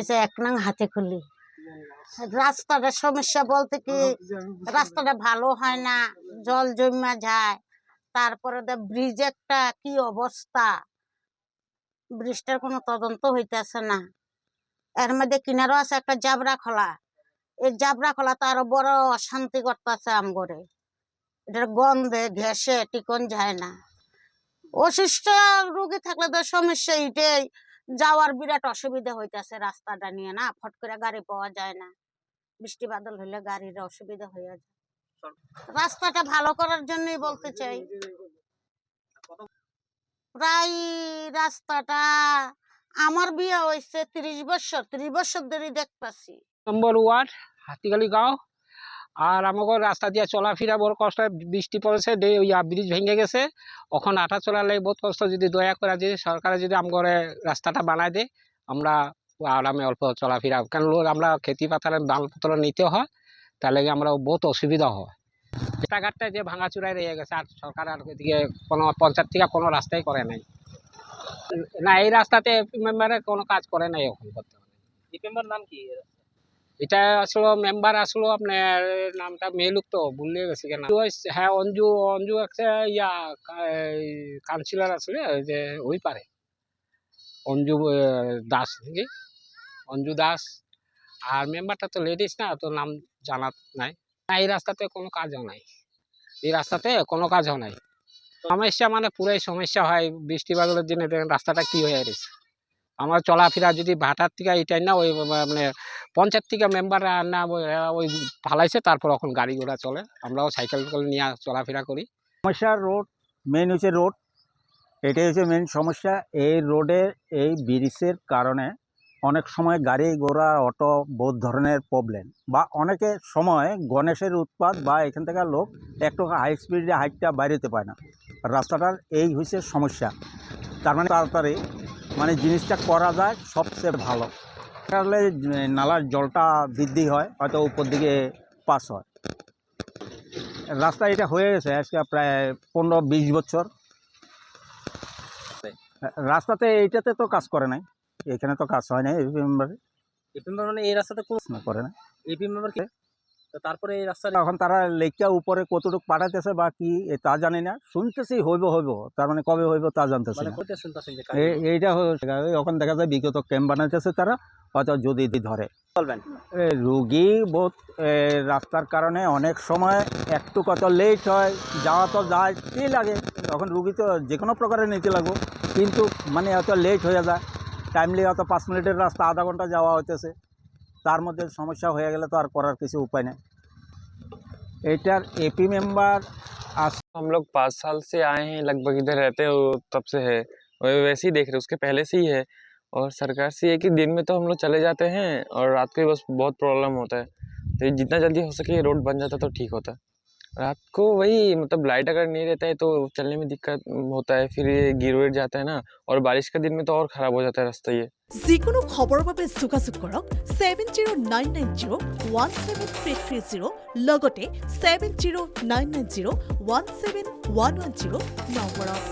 হয়েছে ১ নং হাতিখুলি। রাস্তাটার সমস্যা বলতে কি, রাস্তাটা ভালো হয় না, জল জমা যায়। তারপরে ব্রিজ একটা কি অবস্থা, ব্রিজটার কোনো তদন্ত হইতেছে না। এর মধ্যে কিনারও আছে একটা জাবরা খোলা, এই জাবরা খোলা তো আরো বড় অশান্তি করতেছে আমগরে। এটার গন্ধে ঘেসে টিকন যায় না। অসুস্থ রোগী থাকলে তো সমস্যা এটাই, যাওয়ার বিরাট অসুবিধা হইতেছে রাস্তাটা নিয়ে না, ফট করে গাড়ি পাওয়া যায় না, বৃষ্টি বাদল হইলে গাড়ির অসুবিধা হয়ে যায়। রাস্তাটা ভালো করার জন্যই বলতে চাই। প্রায় রাস্তাটা আমার বিয়ে হয়েছে ৩০ বছর ধরে দেখতেছি। নম্বর ওয়ার্ড হাতিখালি গাঁও। আর আমাকে রাস্তা দিয়ে চলাফেরা বড় কষ্ট, বৃষ্টি পড়েছে, ব্রিজ ভেঙে গেছে, এখন আটা চলালে বহুত কষ্ট। যদি দয়া করে যদি সরকারে যদি আমাকে রাস্তাটা বানায় দেয়, আমরা আরামে অল্প চলাফেরা, কেন আমরা খেতি পাতারে মালপত্র নিতে হয়, তাহলে আমরা বহুত অসুবিধা হয়। রাস্তাঘাটটা যে ভাঙাচুরায় রয়ে গেছে, আর সরকার আর এদিকে কোনো পঞ্চায়েত থেকে কোনো রাস্তাই করে নাই না। এই রাস্তাতে মেম্বারে কোনো কাজ করে নাই এখন বর্তমানে। নাম কি? এটা আসলে মেম্বার আসলো আপনার নামটা মেলুক তো ভুলে গেছি কেন। হ্যাঁ, অঞ্জু অঞ্জু একটা কাউন্সিলর আসলে যে ওই পারে অঞ্জু দাস নাকি, অঞ্জু দাস। আর মেম্বারটা তো লেডিস না, তো নাম জানা নাই। না, এই রাস্তাতে কোনো কাজও নাই, এই রাস্তাতে কোনো কাজও নাই। সমস্যা মানে পুরাই সমস্যা হয় বৃষ্টি বাদলের দিনে। দেখেন রাস্তাটা কি হয়ে গেছে। আমার চলাফেরা যদি ভাটার থেকে এটাই না, ওই মানে পঞ্চায়েত থেকে মেম্বার না ওই ফালাইছে, তারপর এখন গাড়ি ঘোড়া চলে, আমরাও সাইকেল নিয়ে চলাফেরা করি। সমস্যা রোড, মেন হচ্ছে রোড, এটাই হচ্ছে মেন সমস্যা। এই রোডে এই ব্রিজের কারণে অনেক সময় গাড়ি ঘোড়া অটো বহুত ধরনের প্রবলেম, বা অনেকের সময় গণেশের উৎপাত, বা এখান থেকে লোক একটু হাই স্পিডে হাইটটা বাইরেতে পায় না। রাস্তাটার এই হচ্ছে সমস্যা। তার মানে তাড়াতাড়ি মানে জিনিসটা করা যায় সবচেয়ে ভালো। তাহলে নালার জলটা বৃদ্ধি হয়, হয়তো উপর দিকে পাস হয়। রাস্তা এটা হয়ে গেছে আজকে প্রায় 15-20 বছর। রাস্তাতে এইটাতে তো কাজ করে নাই, এখানে তো কাজ হয় নাই। এপি মেম্বারে মানে এই রাস্তাতে কোন করে না, এপি মেম্বার কি? তারপরে এই রাস্তা এখন তারা লেখা উপরে কতটুকু পাঠাইতেছে বা কি তা জানি না, শুনতেছি হইব, তার মানে কবে হইব তা জানতেছি না। এইটা এখন দেখা যায় বিগত ক্যাম্প বানাইতেছে তারা, হয়তো যদি ধরে রুগী বহুত রাস্তার কারণে অনেক সময় একটু কত লেট হয়, যাওয়া তো যায় কি লাগে, তখন রুগী তো যে কোনো প্রকারে নিতে লাগবো, কিন্তু মানে হয়তো লেট হয়ে যায়, টাইমলি হয়তো 5 মিনিটের রাস্তা আধা ঘন্টা যাওয়া হইতেছে, তার মধ্যে সমস্যা হয়ে গেলে তো আর করার কিছু উপায় নেই। एटर एपी मेंबर हम लोग 5 साल से आए हैं, लगभग इधर रहते हो तब से है, वैसे ही देख रहे उसके पहले से ही है। और सरकार से ये कि दिन में तो हम लोग चले जाते हैं और रात को बस बहुत प्रॉब्लम होता है, तो जितना जल्दी हो सके रोड बन जाता तो ठीक होता। रात को वही मतलब लाइट अगर नहीं रहता है तो चलने में दिक्कत होता है, फिर ये गिर उड़ जाता है ना, और बारिश का दिन में तो और ख़राब हो जाता है रास्ता। ये যিকোনো খবৰৰ বাবে যোগাযোগ কৰক 7099017330 লগতে 7099017110 নম্বৰত।